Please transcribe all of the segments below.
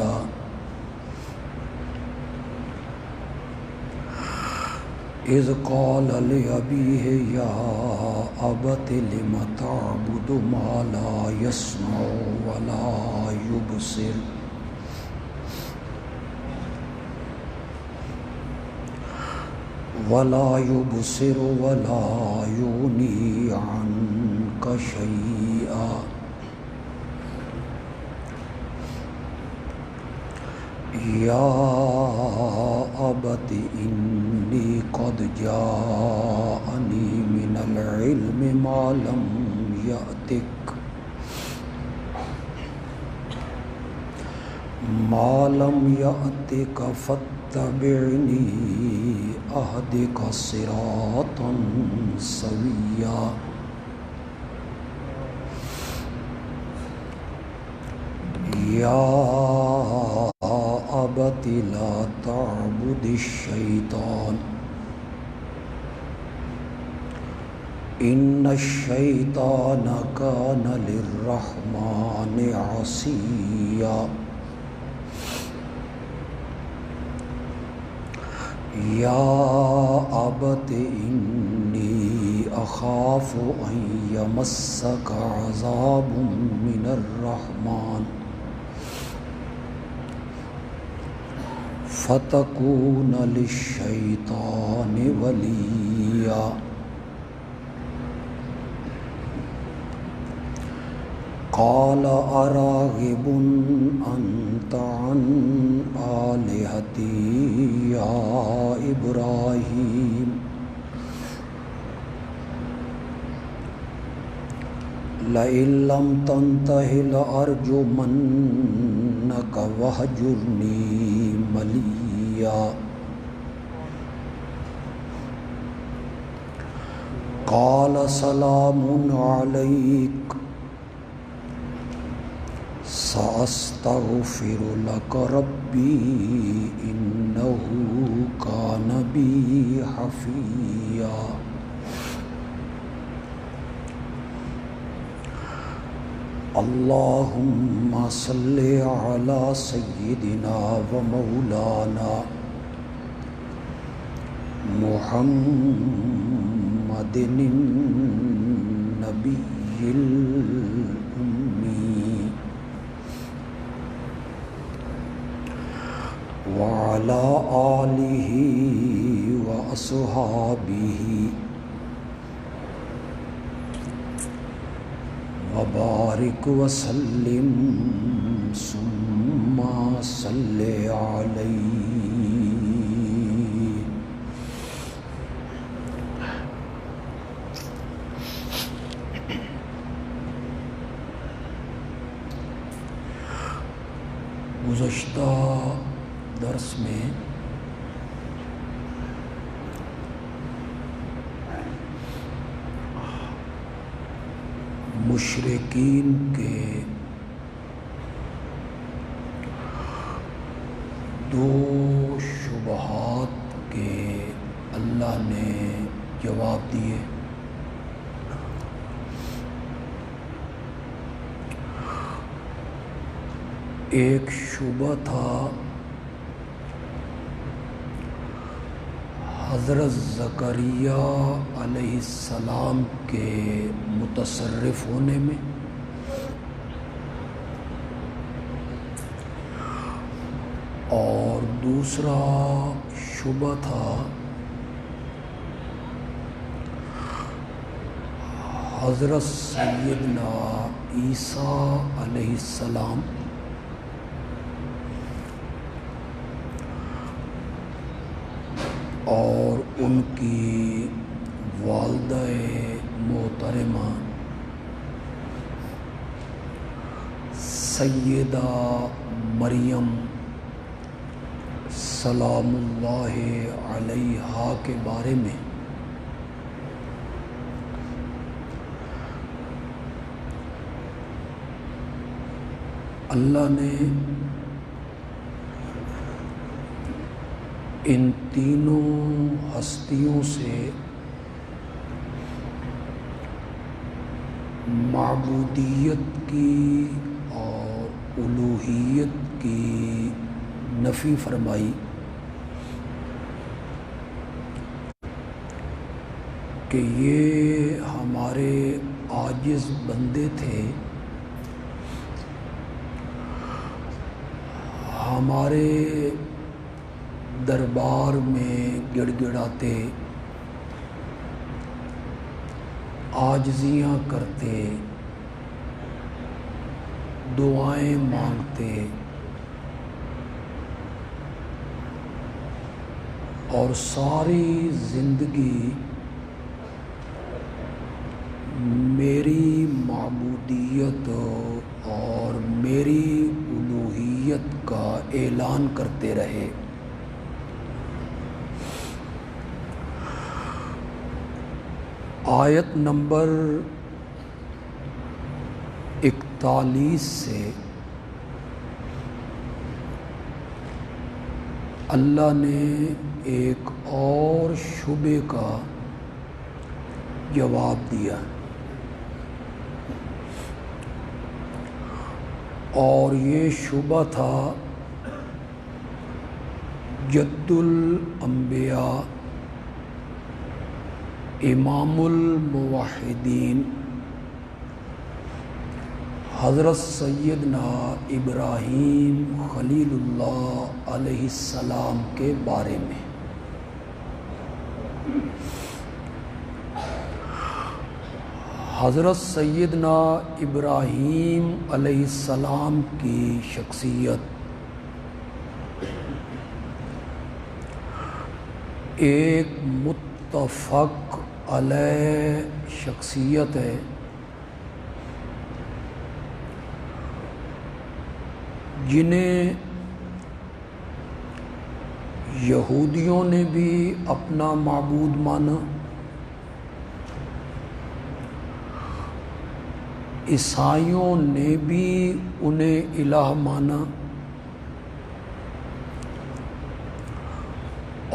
صبيا إذ قال لأبيه يا أبت لم تعبد ما لا يسمع ولا يبصر ولا يغني عنك شيئا يا أبت إني قد جاءني من العلم ما لم يأتك فاتبعني أهدك صراطا سويا يا أبت لا تعبد الشيطان إن الشيطان كان للرحمن عصيا يا أبت إني أخاف أن يمسك عذاب من الرحمن فتكون للشيطان وليا قال أراغب أنت عن آلهتي يا إبراهيم لئن لم تنته لأرجمنك واهجرني مليا قال سلام عليك سأستغفر لك ربي إنه كان بي حفيا اللهم صل على سيدنا ومولانا محمد النبي الأمي وعلى آله وأصحابه وبارك وسلم ثم صل عليه. گزشتہ درس میں مشرکین کے دو شبہات کے اللہ نے جواب دیے. ایک شبہ تھا حضرت زکریا علیہ السلام کے متصرف ہونے میں، اور دوسرا شبہ تھا حضرت سیدنا عیسیٰ علیہ السلام اور ان کی والدہ محترمہ سیدہ مریم سلام اللہ علیہا کے بارے میں. اللہ نے ان تینوں ہستیوں سے معبودیت کی اور الوہیت کی نفی فرمائی کہ یہ ہمارے عاجز بندے تھے، ہمارے دربار میں گڑ گڑاتے، عاجزیاں کرتے، دعائیں مانگتے اور ساری زندگی میری معبودیت اور میری الوہیت کا اعلان کرتے رہے۔ آیت نمبر 41 سے اللہ نے ایک اور شبے کا جواب دیا، اور یہ شبہ تھا جد الانبیاء امام الموحدین حضرت سیدنا ابراہیم خلیل اللہ علیہ السلام کے بارے میں۔ حضرت سیدنا ابراہیم علیہ السلام کی شخصیت ایک متفق علیہ شخصیت ہے، جنہیں یہودیوں نے بھی اپنا معبود مانا، عیسائیوں نے بھی انہیں الہ مانا،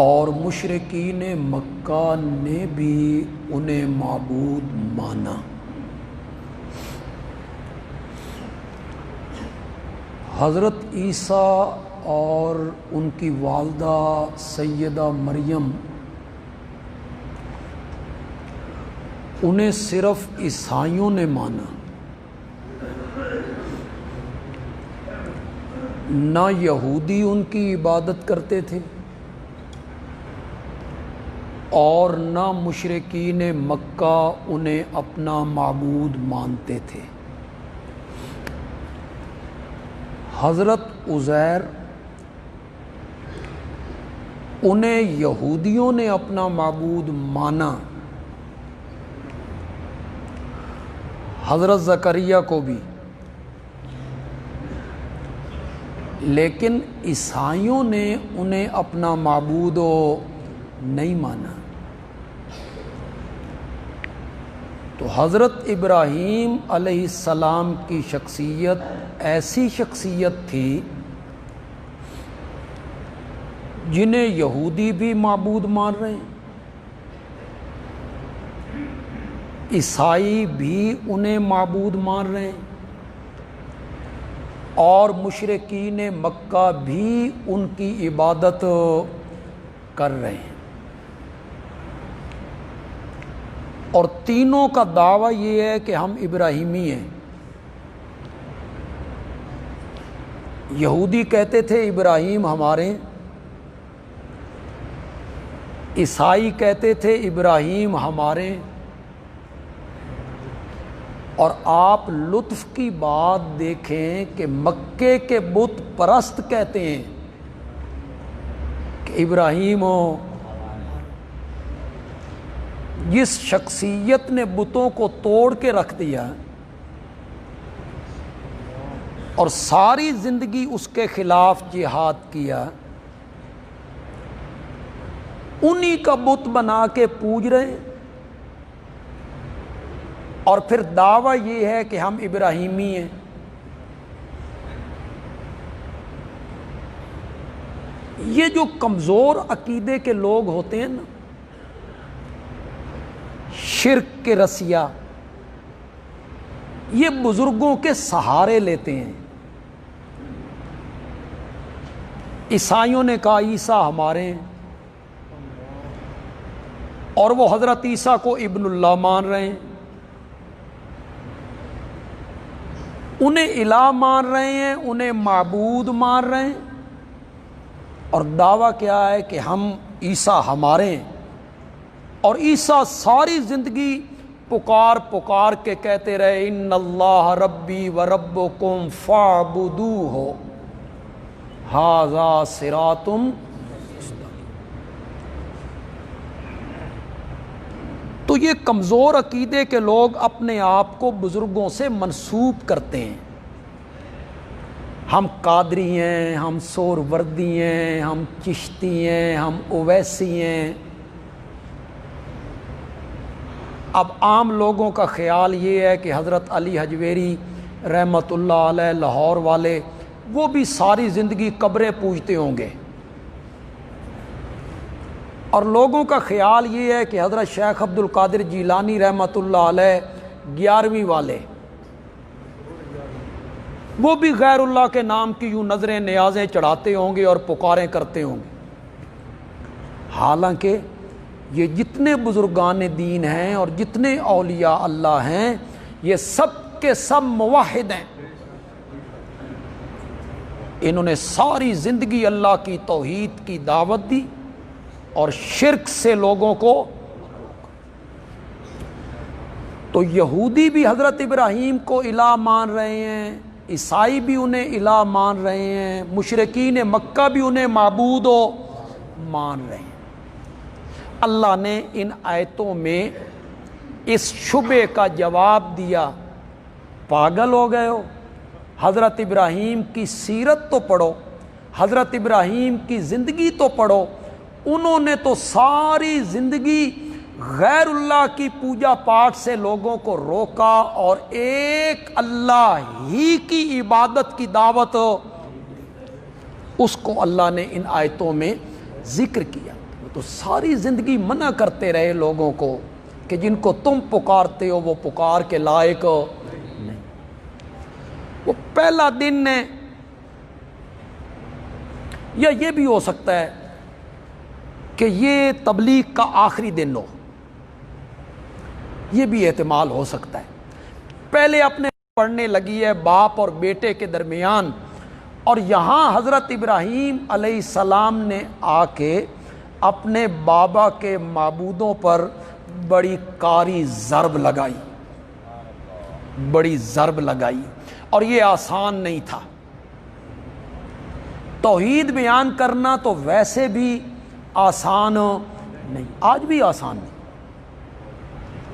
اور مشرکین مکہ نے بھی انہیں معبود مانا۔ حضرت عیسیٰ اور ان کی والدہ سیدہ مریم انہیں صرف عیسائیوں نے مانا، نہ یہودی ان کی عبادت کرتے تھے اور نہ مشرکین مکہ انہیں اپنا معبود مانتے تھے۔ حضرت عزیر انہیں یہودیوں نے اپنا معبود مانا، حضرت زکریا کو بھی، لیکن عیسائیوں نے انہیں اپنا معبود نہیں مانا۔ تو حضرت ابراہیم علیہ السلام کی شخصیت ایسی شخصیت تھی جنہیں یہودی بھی معبود مان رہے ہیں، عیسائی بھی انہیں معبود مان رہے ہیں، اور مشرکین مکہ بھی ان کی عبادت کر رہے ہیں، اور تینوں کا دعویٰ یہ ہے کہ ہم ابراہیمی ہیں۔ یہودی کہتے تھے ابراہیم ہمارے، عیسائی کہتے تھے ابراہیم ہمارے، اور آپ لطف کی بات دیکھیں کہ مکے کے بت پرست کہتے ہیں کہ ابراہیم ہو، جس شخصیت نے بتوں کو توڑ کے رکھ دیا اور ساری زندگی اس کے خلاف جہاد کیا، انہی کا بت بنا کے پوج رہے ہیں، اور پھر دعویٰ یہ ہے کہ ہم ابراہیمی ہیں۔ یہ جو کمزور عقیدے کے لوگ ہوتے ہیں نا، شرک کے رسیا، یہ بزرگوں کے سہارے لیتے ہیں عیسائیوں نے کہا عیسیٰ ہمارے ہیں، اور وہ حضرت عیسیٰ کو ابن اللہ مان رہے ہیں، انہیں الہ مان رہے ہیں، انہیں معبود مان رہے ہیں، اور دعویٰ کیا ہے کہ ہم عیسیٰ ہمارے ہیں۔ اور عیسیٰ ساری زندگی پکار پکار کے کہتے رہے ان اللہ ربی و ربکم فاعبدوہ ھذا صراط مستقیم۔ تو یہ کمزور عقیدے کے لوگ اپنے آپ کو بزرگوں سے منسوب کرتے ہیں، ہم قادری ہیں، ہم سہروردی ہیں، ہم چشتی ہیں، ہم اویسی ہیں۔ اب عام لوگوں کا خیال یہ ہے کہ حضرت علی حجویری رحمۃ اللہ علیہ لاہور والے، وہ بھی ساری زندگی قبریں پوجتے ہوں گے، اور لوگوں کا خیال یہ ہے کہ حضرت شیخ عبد القادر جیلانی رحمۃ اللہ علیہ 11ویں والے، وہ بھی غیر اللہ کے نام کی یوں نظریں نیازیں چڑھاتے ہوں گے اور پکاریں کرتے ہوں گے۔ حالانکہ یہ جتنے بزرگان دین ہیں اور جتنے اولیاء اللہ ہیں، یہ سب کے سب موحد ہیں، انہوں نے ساری زندگی اللہ کی توحید کی دعوت دی اور شرک سے لوگوں کو۔ تو یہودی بھی حضرت ابراہیم کو الہ مان رہے ہیں، عیسائی بھی انہیں الہ مان رہے ہیں، مشرکین مکہ بھی انہیں معبود مان رہے ہیں۔ اللہ نے ان آیتوں میں اس شبے کا جواب دیا، پاگل ہو گئے ہو؟ حضرت ابراہیم کی سیرت تو پڑھو، حضرت ابراہیم کی زندگی تو پڑھو، انہوں نے تو ساری زندگی غیر اللہ کی پوجا پاٹ سے لوگوں کو روکا اور ایک اللہ ہی کی عبادت کی دعوت، اس کو اللہ نے ان آیتوں میں ذکر کیا۔ تو ساری زندگی منع کرتے رہے لوگوں کو کہ جن کو تم پکارتے ہو وہ پکار کے لائق نہیں۔ وہ پہلا دن ہے، یا یہ بھی ہو سکتا ہے کہ یہ تبلیغ کا آخری دن ہو، یہ بھی احتمال ہو سکتا ہے۔ پہلے اپنے پڑھنے لگی ہے باپ اور بیٹے کے درمیان، اور یہاں حضرت ابراہیم علیہ السلام نے آ کے اپنے بابا کے معبودوں پر بڑی کاری ضرب لگائی، بڑی ضرب لگائی، اور یہ آسان نہیں تھا۔ توحید بیان کرنا تو ویسے بھی آسان نہیں، آج بھی آسان نہیں۔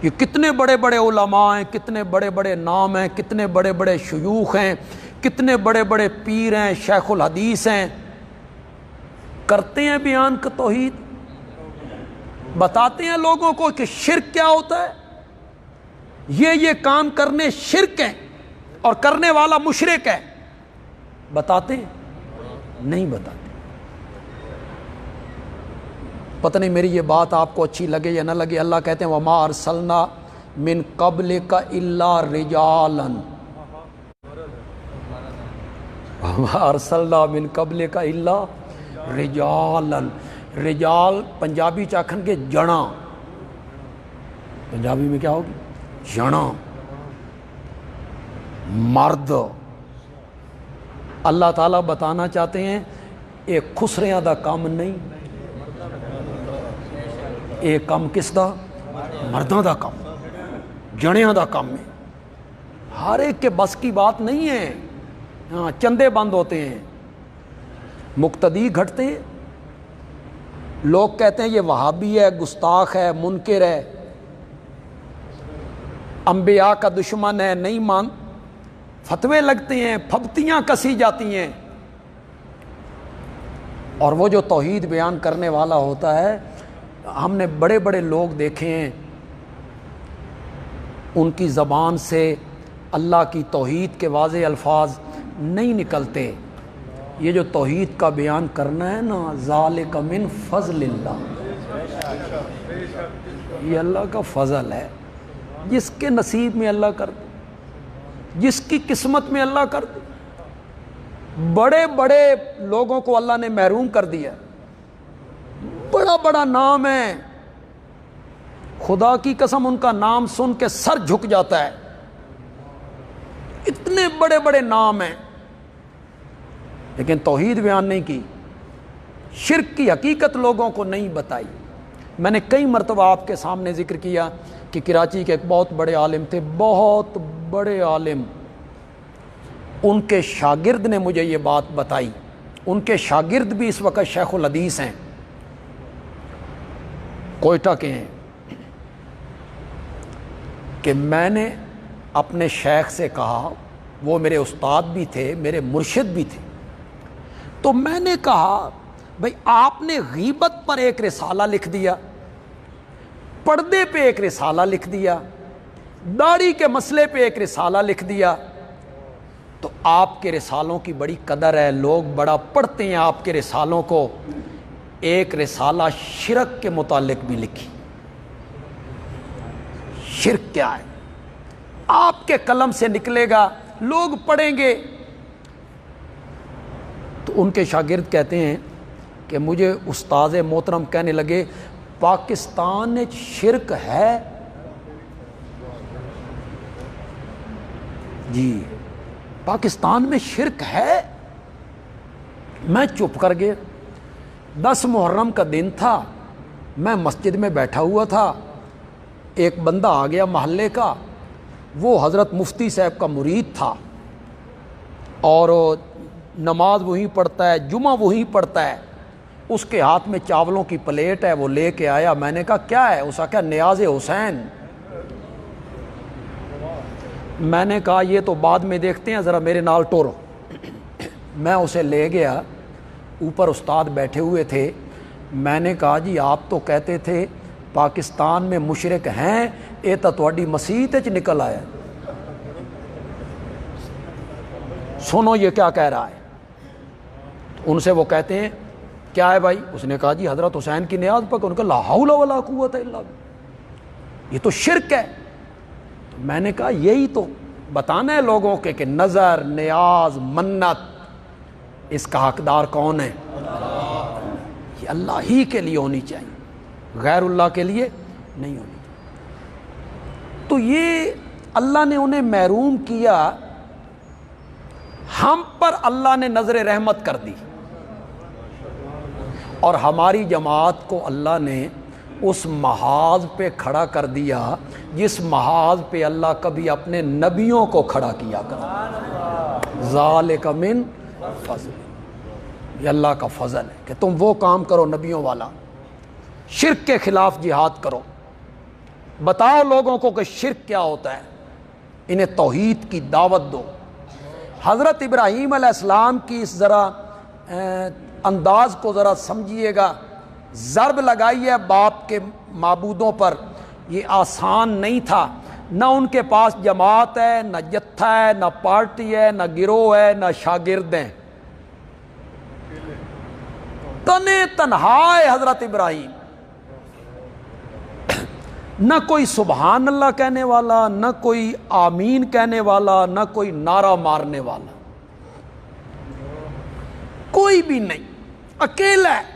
یہ کتنے بڑے بڑے علماء ہیں، کتنے بڑے بڑے نام ہیں، کتنے بڑے بڑے شیوخ ہیں، کتنے بڑے بڑے پیر ہیں، شیخ الحدیث ہیں، کرتے ہیں بیان کا توحید، بتاتے ہیں لوگوں کو کہ شرک کیا ہوتا ہے، یہ کام کرنے شرک ہیں اور کرنے والا مشرک ہے، بتاتے ہیں؟ نہیں بتاتے۔ پتہ نہیں میری یہ بات آپ کو اچھی لگے یا نہ لگے، اللہ کہتے ہیں وَمَا أَرْسَلْنَا مِن قَبْلِكَ إِلَّا رِجَالًا، وَمَا أَرْسَلْنَا مِن قَبْلِكَ إِلَّا رِجَالًا۔ رجال پنجابی چاکھن کے جڑاں، پنجابی میں کیا ہوگی؟ جڑاں، مرد۔ اللہ تعالیٰ بتانا چاہتے ہیں ایک خسریاں دا کام نہیں، ایک کام کس دا؟ مرداں دا کام، جڑیاں دا کام ہے۔ ہر ایک کے بس کی بات نہیں ہے، ہاں چندے بند ہوتے ہیں، مقتدی گھٹتے ہیں، لوگ کہتے ہیں یہ وہابی ہے، گستاخ ہے، منکر ہے، انبیاء کا دشمن ہے، نہیں مان، فتوے لگتے ہیں، پھبتیاں کسی جاتی ہیں، اور وہ جو توحید بیان کرنے والا ہوتا ہے، ہم نے بڑے بڑے لوگ دیکھے ہیں، ان کی زبان سے اللہ کی توحید کے واضح الفاظ نہیں نکلتے۔ یہ جو توحید کا بیان کرنا ہے نا، ذالک من فضل اللہ، یہ اللہ کا فضل ہے، جس کے نصیب میں اللہ کر دے، جس کی قسمت میں اللہ کر دے۔ بڑے بڑے لوگوں کو اللہ نے محروم کر دیا، بڑا بڑا نام ہے، خدا کی قسم ان کا نام سن کے سر جھک جاتا ہے، اتنے بڑے بڑے نام ہیں، لیکن توحید بیان نہیں کی، شرک کی حقیقت لوگوں کو نہیں بتائی۔ میں نے کئی مرتبہ آپ کے سامنے ذکر کیا کہ کراچی کے ایک بہت بڑے عالم تھے، بہت بڑے عالم، ان کے شاگرد نے مجھے یہ بات بتائی، ان کے شاگرد بھی اس وقت شیخ الحدیث ہیں، کوئٹہ کے ہیں، کہ میں نے اپنے شیخ سے کہا، وہ میرے استاد بھی تھے، میرے مرشد بھی تھے، تو میں نے کہا بھئی آپ نے غیبت پر ایک رسالہ لکھ دیا، پردے پہ ایک رسالہ لکھ دیا، داڑھی کے مسئلے پہ ایک رسالہ لکھ دیا، تو آپ کے رسالوں کی بڑی قدر ہے، لوگ بڑا پڑھتے ہیں آپ کے رسالوں کو، ایک رسالہ شرک کے متعلق بھی لکھی، شرک کیا ہے آپ کے قلم سے نکلے گا، لوگ پڑھیں گے۔ تو ان کے شاگرد کہتے ہیں کہ مجھے استاد محترم کہنے لگے پاکستان میں شرک ہے؟ جی پاکستان میں شرک ہے؟ میں چپ کر گیا۔ 10 محرم کا دن تھا، میں مسجد میں بیٹھا ہوا تھا، ایک بندہ آ گیا محلے کا، وہ حضرت مفتی صاحب کا مرید تھا اور نماز وہیں پڑھتا ہے، جمعہ وہیں پڑھتا ہے، اس کے ہاتھ میں چاولوں کی پلیٹ ہے، وہ لے کے آیا، میں نے کہا کیا ہے؟ اس کا کیا نیاز حسین؟ میں نے کہا یہ تو بعد میں دیکھتے ہیں، ذرا میرے نال ٹورو۔ میں اسے لے گیا، اوپر استاد بیٹھے ہوئے تھے، میں نے کہا جی آپ تو کہتے تھے پاکستان میں مشرک ہیں، یہ تو تہاڈی مسیت وچ نکل آیا، سنو یہ کیا کہہ رہا ہے۔ ان سے وہ کہتے ہیں کیا ہے بھائی؟ اس نے کہا جی حضرت حسین کی نیاز پر، ان کا لا حول ولا قوت الا باللہ، یہ تو شرک ہے۔ تو میں نے کہا یہی تو بتانا ہے لوگوں کے کہ نظر، نیاز، منت، اس کا حقدار کون ہے؟ یہ اللہ ہی کے لیے ہونی چاہیے، غیر اللہ کے لیے نہیں ہونی چاہیے۔ تو یہ اللہ نے انہیں محروم کیا، ہم پر اللہ نے نظر رحمت کر دی، اور ہماری جماعت کو اللہ نے اس محاذ پہ کھڑا کر دیا جس محاذ پہ اللہ کبھی اپنے نبیوں کو کھڑا کیا کرتا۔ ذالک من فضل، یہ اللہ کا فضل ہے کہ تم وہ کام کرو نبیوں والا، شرک کے خلاف جہاد کرو، بتاؤ لوگوں کو کہ شرک کیا ہوتا ہے، انہیں توحید کی دعوت دو۔ حضرت ابراہیم علیہ السلام کی اس ذرا انداز کو ذرا سمجھیے گا، ضرب لگائی ہے باپ کے معبودوں پر، یہ آسان نہیں تھا، نہ ان کے پاس جماعت ہے، نہ جتھا ہے، نہ پارٹی ہے، نہ گروہ ہے، نہ شاگرد ہیں، تنے تنہا ہے حضرت ابراہیم، نہ کوئی سبحان اللہ کہنے والا، نہ کوئی آمین کہنے والا، نہ کوئی نعرہ مارنے والا، کوئی بھی نہیں، اکیلا ہے۔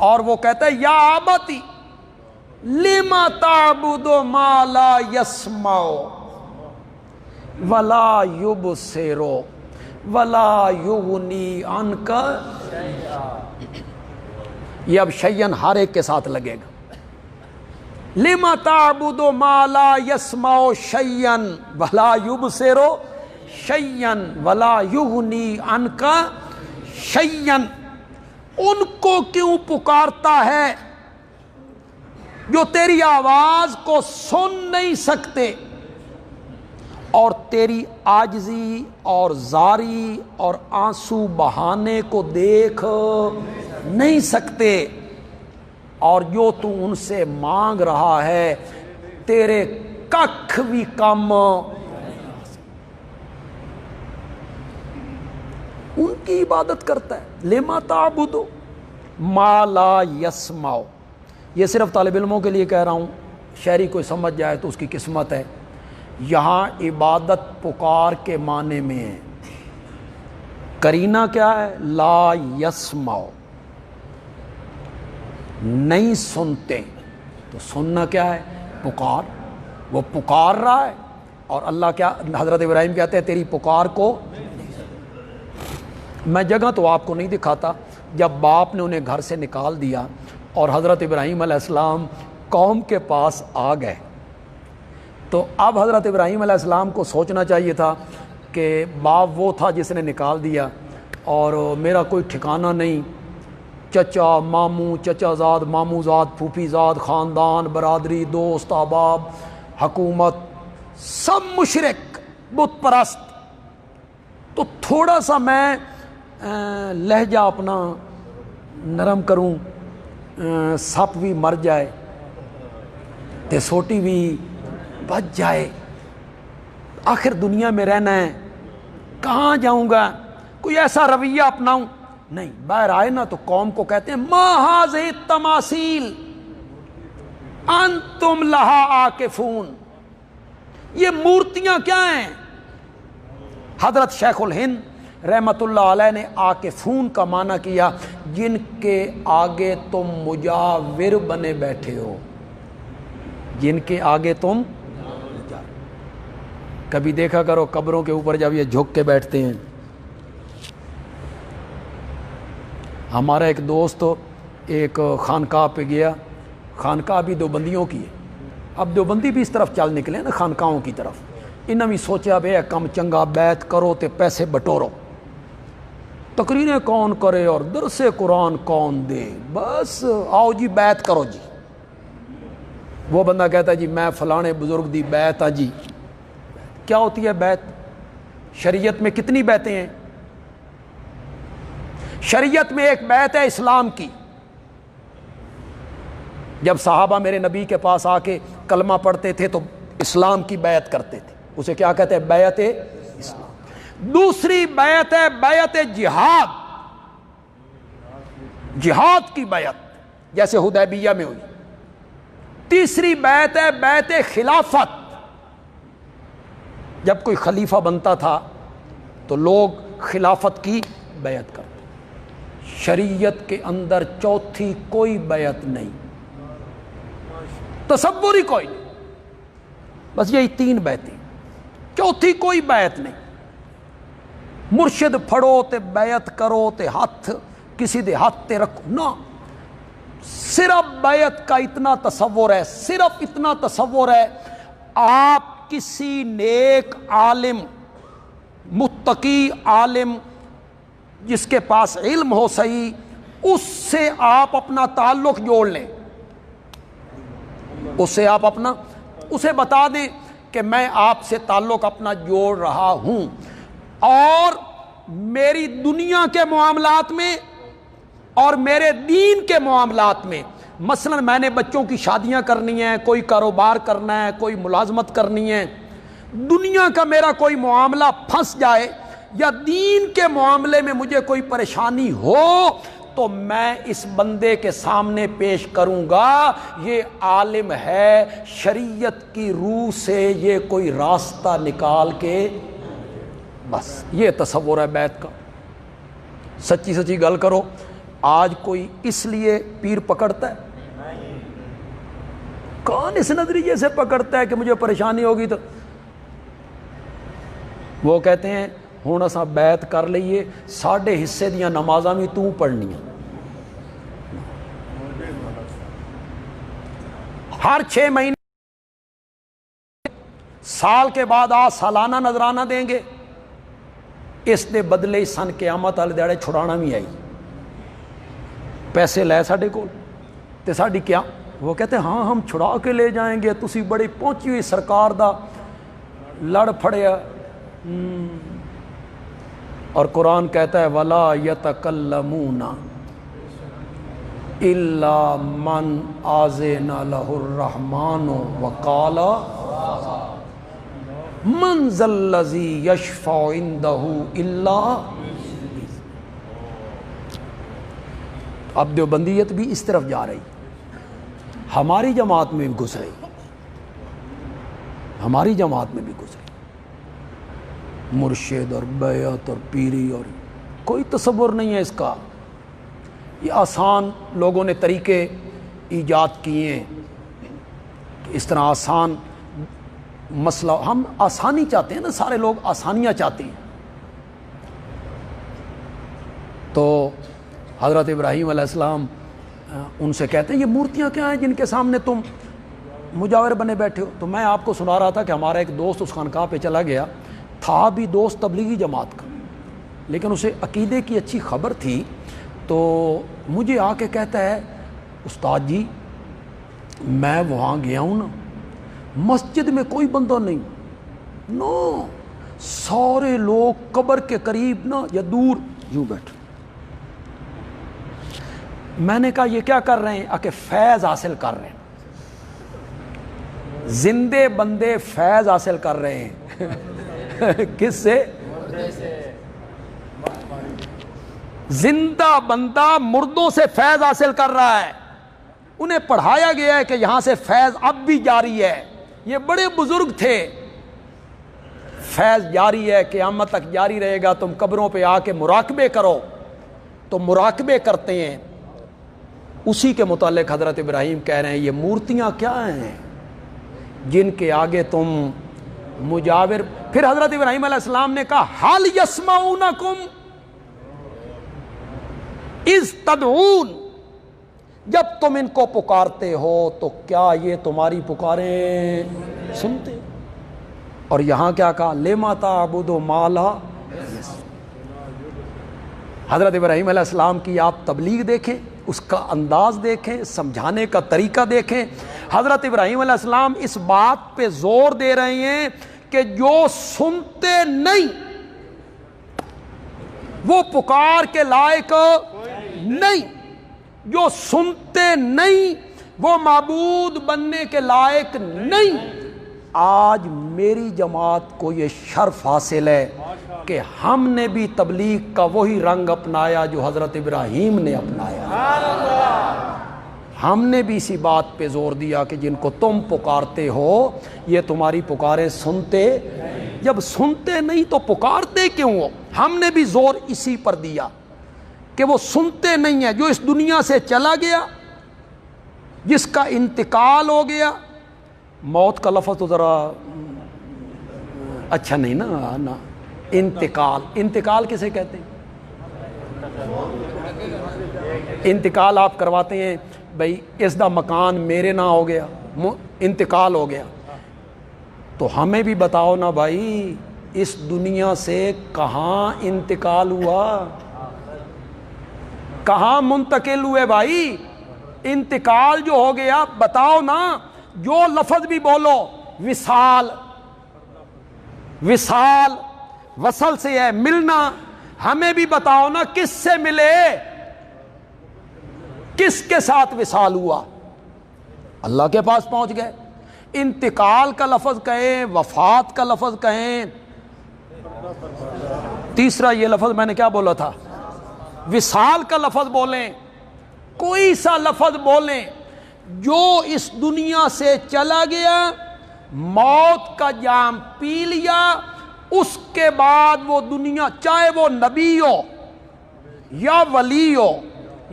اور وہ کہتا ہے یا آباتی لما تعبد ما لا یسمع ولا یبصر ولا یغنی عنک، یہ اب شیئن ہر ایک کے ساتھ لگے گا۔ لما تعبد ما لا یسمع شیئن ولا یبصر شیئن ولا یغنی عنک شیئن، ان کو کیوں پکارتا ہے جو تیری آواز کو سن نہیں سکتے اور تیری عاجزی اور زاری اور آنسو بہانے کو دیکھ نہیں سکتے، اور جو تو ان سے مانگ رہا ہے تیرے ککھ بھی کم، ان کی عبادت کرتا ہے۔ لما تعبد ما لا یسمع، یہ صرف طالب علموں کے لیے کہہ رہا ہوں، شہری کوئی سمجھ جائے تو اس کی قسمت ہے۔ یہاں عبادت پکار کے معنی میں ہے، کرینہ کیا ہے؟ لا یسمع، نہیں سنتے. تو سننا کیا ہے؟ پکار. وہ پکار رہا ہے اور اللہ کیا، حضرت ابراہیم کہتے ہیں تیری پکار کو. میں جگہ تو آپ کو نہیں دکھاتا، جب باپ نے انہیں گھر سے نکال دیا اور حضرت ابراہیم علیہ السلام قوم کے پاس آ گئے، تو اب حضرت ابراہیم علیہ السلام کو سوچنا چاہیے تھا کہ باپ وہ تھا جس نے نکال دیا اور میرا کوئی ٹھکانہ نہیں، چچا ماموں، چچا زاد، ماموں زاد، پھوپھی زاد، خاندان، برادری، دوست، احباب، حکومت، سب مشرک، بت پرست. تو تھوڑا سا میں لہجہ اپنا نرم کروں، سپ بھی مر جائے تے سوٹی بھی بچ جائے، آخر دنیا میں رہنا ہے، کہاں جاؤں گا، کوئی ایسا رویہ اپناؤں. نہیں، باہر آئے نا تو قوم کو کہتے ہیں ما ھذہ التماثیل انتم لہا عاکفون، یہ مورتیاں کیا ہیں؟ حضرت شیخ الہند رحمت اللہ علیہ نے عاکفون کا معنی کیا جن کے آگے تم مجاور بنے بیٹھے ہو، جن کے آگے تم. کبھی دیکھا کرو قبروں کے اوپر جب یہ جھک کے بیٹھتے ہیں. ہمارا ایک دوست ایک خانقاہ پہ گیا، خانقاہ بھی دیوبندیوں کی ہے، اب دیوبندی بھی اس طرف چل نکلے نا خانقاہوں کی طرف. انہوں نے سوچا بے کم چنگا بیعت کرو تے پیسے بٹورو، تقریریں کون کرے اور درس قرآن کون دے، بس آؤ جی بیعت کرو جی. وہ بندہ کہتا ہے جی میں فلانے بزرگ دی بیعت آ جی. کیا ہوتی ہے بیعت؟ شریعت میں کتنی بیعتیں ہیں؟ شریعت میں ایک بیعت ہے اسلام کی. جب صحابہ میرے نبی کے پاس آ کے کلمہ پڑھتے تھے تو اسلام کی بیعت کرتے تھے، اسے کیا کہتے ہیں؟ بیعت اسلام. دوسری بیعت ہے بیعت جہاد، جہاد کی بیعت جیسے حدیبیہ میں ہوئی. تیسری بیعت ہے بیعت خلافت، جب کوئی خلیفہ بنتا تھا تو لوگ خلافت کی بیعت کرتے. شریعت کے اندر چوتھی کوئی بیعت نہیں، تصور ہی کوئی نہیں، بس یہی تین بیعتیں، چوتھی کوئی بیعت نہیں. مرشد پھڑو تے بیعت کرو تے ہاتھ کسی دے ہاتھ تے رکھو نا، صرف بیعت کا اتنا تصور ہے، صرف اتنا تصور ہے، آپ کسی نیک عالم، متقی عالم جس کے پاس علم ہو صحیح، اس سے آپ اپنا تعلق جوڑ لیں، اس سے آپ اپنا، اسے بتا دیں کہ میں آپ سے تعلق اپنا جوڑ رہا ہوں، اور میری دنیا کے معاملات میں اور میرے دین کے معاملات میں، مثلا میں نے بچوں کی شادیاں کرنی ہیں، کوئی کاروبار کرنا ہے، کوئی ملازمت کرنی ہے، دنیا کا میرا کوئی معاملہ پھنس جائے یا دین کے معاملے میں مجھے کوئی پریشانی ہو تو میں اس بندے کے سامنے پیش کروں گا یہ عالم ہے، شریعت کی روح سے یہ کوئی راستہ نکال کے، بس یہ تصور ہے بیعت کا. سچی سچی گل کرو، آج کوئی اس لیے پیر پکڑتا ہے؟ کون اس نظریے سے پکڑتا ہے کہ مجھے پریشانی ہوگی تو وہ کہتے ہیں ہوں اساں بیعت کر لئیے، ساڈے حصے دیاں نمازاں بھی تو پڑھنی ہیں. ہر 6 مہینے سال کے بعد سالانہ نذرانہ دیں گے، اس دے بدلے سن قیامت والے دیہڑے چھڑانا بھی آئی، پیسے لے ساڈے کول تے ساڈی کیا؟ وہ کہتے ہیں ہاں ہم چھڑا کے لے جائیں گے، تسی بڑی پہنچی ہوئی سرکار دا لڑ پھڑیا. اور قرآن کہتا ہے وَلَا يَتَكَلَّمُونَ إِلَّا مَنْ آذِنَ لَهُ الرَّحْمَنُ وَقَالَ مَنْ ذَا الَّذِي يَشْفَعُ عِنْدَهُ إِلَّا. اب دیوبندیت بھی اس طرف جا رہی، ہماری جماعت میں بھی گھس رہی، ہماری جماعت میں بھی گھس رہی، مرشد اور بیعت اور پیری اور کوئی تصور نہیں ہے اس کا. یہ آسان لوگوں نے طریقے ایجاد کیے ہیں کہ اس طرح آسان مسئلہ. ہم آسانی چاہتے ہیں نا, سارے لوگ آسانیاں چاہتے ہیں. تو حضرت ابراہیم علیہ السلام ان سے کہتے ہیں یہ مورتیاں کیا ہیں جن کے سامنے تم مجاور بنے بیٹھے ہو؟ تو میں آپ کو سنا رہا تھا کہ ہمارا ایک دوست اس خانقاہ پہ چلا گیا تھا, بھی دوست تبلیغی جماعت کا, لیکن اسے عقیدے کی اچھی خبر تھی. تو مجھے آ کے کہتا ہے استاد جی میں وہاں گیا ہوں نا, مسجد میں کوئی بندہ نہیں, نو سارے لوگ قبر کے قریب نا یا دور یوں بیٹھے. میں نے کہا یہ کیا کر رہے ہیں؟ کہ فیض حاصل کر رہے ہیں, زندے بندے فیض حاصل کر رہے ہیں. کس سے؟ زندہ بندہ مردوں سے فیض حاصل کر رہا ہے. انہیں پڑھایا گیا ہے کہ یہاں سے فیض اب بھی جاری ہے. یہ بڑے بزرگ تھے, فیض جاری ہے, قیامت تک جاری رہے گا. تم قبروں پہ آ کے مراقبے کرو. تو مراقبے کرتے ہیں. اسی کے متعلق حضرت ابراہیم کہہ رہے ہیں یہ مورتیاں کیا ہیں جن کے آگے تم مجاور. پھر حضرت ابراہیم علیہ السلام نے کہا حل یسمعونکم اذ تدعون, جب تم ان کو پکارتے ہو تو کیا یہ تمہاری پکاریں سنتے؟ اور یہاں کیا کہا لما تعبد ما لا یسمع. حضرت ابراہیم علیہ السلام کی آپ تبلیغ دیکھیں, اس کا انداز دیکھیں, سمجھانے کا طریقہ دیکھیں. حضرت ابراہیم علیہ السلام اس بات پہ زور دے رہے ہیں کہ جو سنتے نہیں وہ پکار کے لائق نہیں, جو سنتے نہیں وہ معبود بننے کے لائق نہیں. آج میری جماعت کو یہ شرف حاصل ہے کہ ہم نے بھی تبلیغ کا وہی رنگ اپنایا جو حضرت ابراہیم نے اپنایا. ہم نے بھی اسی بات پہ زور دیا کہ جن کو تم پکارتے ہو یہ تمہاری پکاریں سنتے. جب سنتے نہیں تو پکارتے کیوں ہو؟ ہم نے بھی زور اسی پر دیا کہ وہ سنتے نہیں ہیں. جو اس دنیا سے چلا گیا, جس کا انتقال ہو گیا. موت کا لفظ تو ذرا اچھا نہیں نا. انتقال, انتقال کسے کہتے ہیں؟ انتقال آپ کرواتے ہیں بھائی اس دا مکان میرے نہ ہو گیا, انتقال ہو گیا. تو ہمیں بھی بتاؤ نا بھائی اس دنیا سے کہاں انتقال ہوا, کہاں منتقل ہوئے بھائی؟ انتقال جو ہو گیا بتاؤ نا. جو لفظ بھی بولو, وصال, وصال وصل سے ہے ملنا. ہمیں بھی بتاؤ نا کس سے ملے, کس کے ساتھ وصال ہوا؟ اللہ کے پاس پہنچ گئے. انتقال کا لفظ کہیں, وفات کا لفظ کہیں, تیسرا یہ لفظ میں نے کیا بولا تھا, وصال کا لفظ بولیں, کوئی سا لفظ بولیں. جو اس دنیا سے چلا گیا, موت کا جام پی لیا, اس کے بعد وہ دنیا, چاہے وہ نبی ہو یا ولی ہو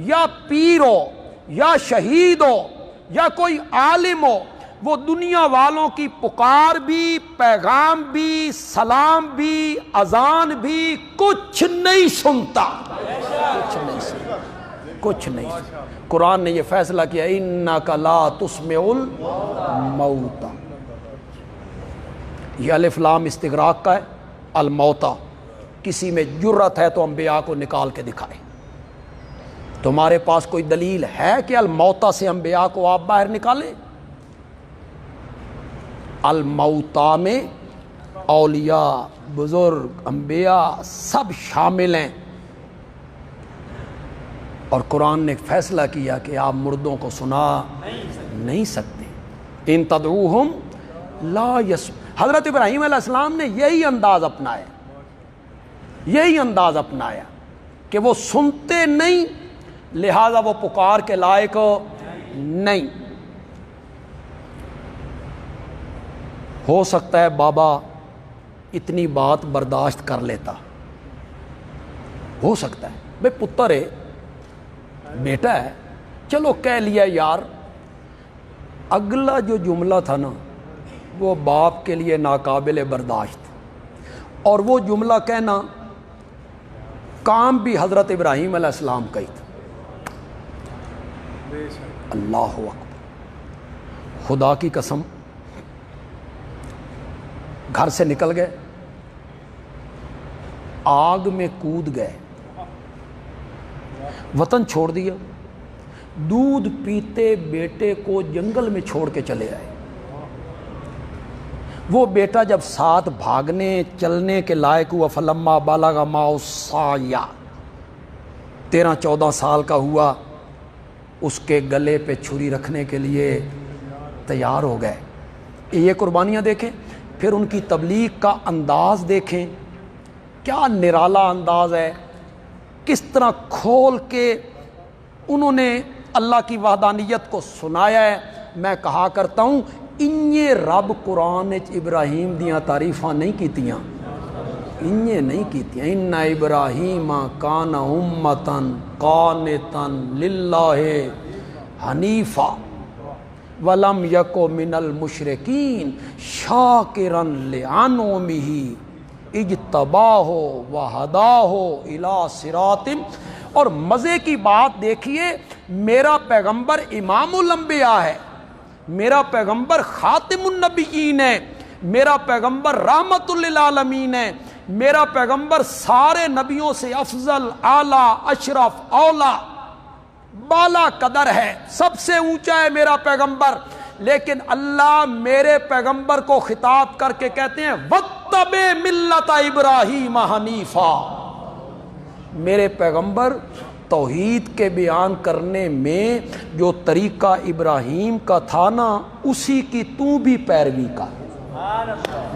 یا پیر ہو یا شہید ہو یا کوئی عالم ہو, وہ دنیا والوں کی پکار بھی, پیغام بھی, سلام بھی, اذان بھی کچھ نہیں سنتا. کچھ نہیں سنتا, کچھ نہیں. قرآن نے یہ فیصلہ کیا انک لا تسمع الموتى. یہ الف لام استغراق کا ہے. الموتى, کسی میں جرت ہے تو انبیاء کو نکال کے دکھائے. تمہارے پاس کوئی دلیل ہے کہ الموتى سے انبیاء کو آپ باہر نکالیں؟ الموتى میں اولیاء, بزرگ, انبیاء سب شامل ہیں. اور قرآن نے فیصلہ کیا کہ آپ مردوں کو سنا نہیں سکتے. ان تدعوہم لا یسمعون. حضرت ابراہیم علیہ السلام نے یہی انداز اپنایا, یہی انداز اپنایا کہ وہ سنتے نہیں, لہذا وہ پکار کے لائق نہیں. ہو سکتا ہے بابا اتنی بات برداشت کر لیتا, ہو سکتا ہے بھائی پتر ہے بیٹا ہے چلو کہہ لیا یار، اگلا جو جملہ تھا نا وہ باپ کے لیے ناقابل برداشت، اور وہ جملہ کہنا کام بھی حضرت ابراہیم علیہ السلام کا ہی تھا۔ اللہ اکبر، خدا کی قسم، گھر سے نکل گئے، آگ میں کود گئے، وطن چھوڑ دیا، دودھ پیتے بیٹے کو جنگل میں چھوڑ کے چلے آئے۔ وہ بیٹا جب ساتھ بھاگنے چلنے کے لائق ہوا، فلما بالغ معه السعی، 13-14 سال کا ہوا، اس کے گلے پہ چھری رکھنے کے لیے تیار ہو گئے۔ یہ قربانیاں دیکھیں، پھر ان کی تبلیغ کا انداز دیکھیں، کیا نرالا انداز ہے، کس طرح کھول کے انہوں نے اللہ کی وحدانیت کو سنایا ہے۔ میں کہا کرتا ہوں انہیں رب قرآن ابراہیم دیاں تعریفاں نہیں کیتیاں، انہیں نہیں کیتیاں۔ ان ابراہیم کان امتن قانتن للہ حنیفا ولم یک من المشرکین شاکرا لانعمہ اجتباہ وہداہ الی صراط۔ اور مزے کی بات دیکھیے، میرا پیغمبر امام الانبیاء ہے، میرا پیغمبر خاتم النبیین ہے، میرا پیغمبر رحمت للعالمین ہے، میرا پیغمبر سارے نبیوں سے افضل، اعلیٰ، اشرف، اولا، بالا قدر ہے، سب سے اونچا ہے میرا پیغمبر۔ لیکن اللہ میرے پیغمبر کو خطاب کر کے کہتے ہیں وَاتَّبِعْ مِلَّتَ إِبْرَاهِيمَ حَنِيفًا۔ میرے پیغمبر توحید کے بیان کرنے میں جو طریقہ ابراہیم کا تھا نا، اسی کی تو بھی پیروی کا۔